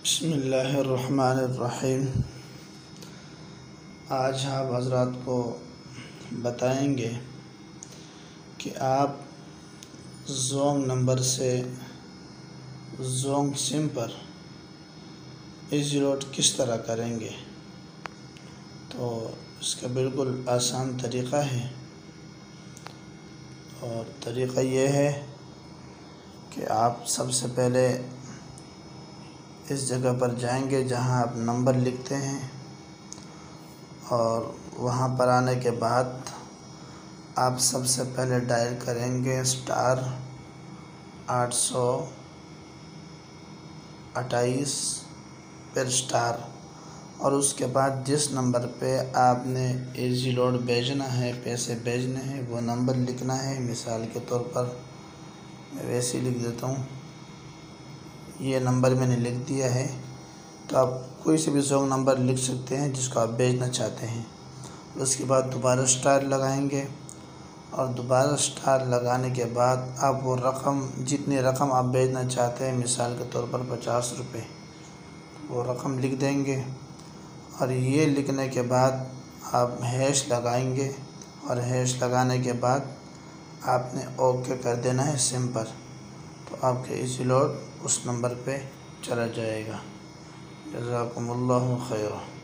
بسم اللہ الرحمن الرحیم۔ آج آپ حضرات کو بتائیں گے کہ آپ زونگ نمبر سے زونگ سم پر ایزی لوڈ کس طرح کریں گے۔ تو اس کا بالکل آسان طریقہ ہے، اور طریقہ یہ ہے کہ آپ سب سے پہلے اس جگہ پر جائیں گے جہاں آپ نمبر لکھتے ہیں، اور وہاں پر آنے کے بعد آپ سب سے پہلے ڈائل کریں گے *828 پھر *، اور اس کے بعد جس نمبر پہ آپ نے ایزی لوڈ بھیجنا ہے، پیسے بھیجنے ہیں، وہ نمبر لکھنا ہے۔ مثال کے طور پر میں ویسے ہی لکھ دیتا ہوں، یہ نمبر میں نے لکھ دیا ہے۔ تو آپ کوئی سے بھی زونگ نمبر لکھ سکتے ہیں جس کو آپ بھیجنا چاہتے ہیں۔ اس کے بعد دوبارہ * لگائیں گے، اور دوبارہ * لگانے کے بعد آپ وہ رقم، جتنی رقم آپ بھیجنا چاہتے ہیں، مثال کے طور پر 50 روپے، وہ رقم لکھ دیں گے۔ اور یہ لکھنے کے بعد آپ # لگائیں گے، اور # لگانے کے بعد آپ نے اوکے کر دینا ہے سم پر، تو آپ کے ایزی لوڈ اس نمبر پہ چلا جائے گا۔ جزاکم اللہ خیر۔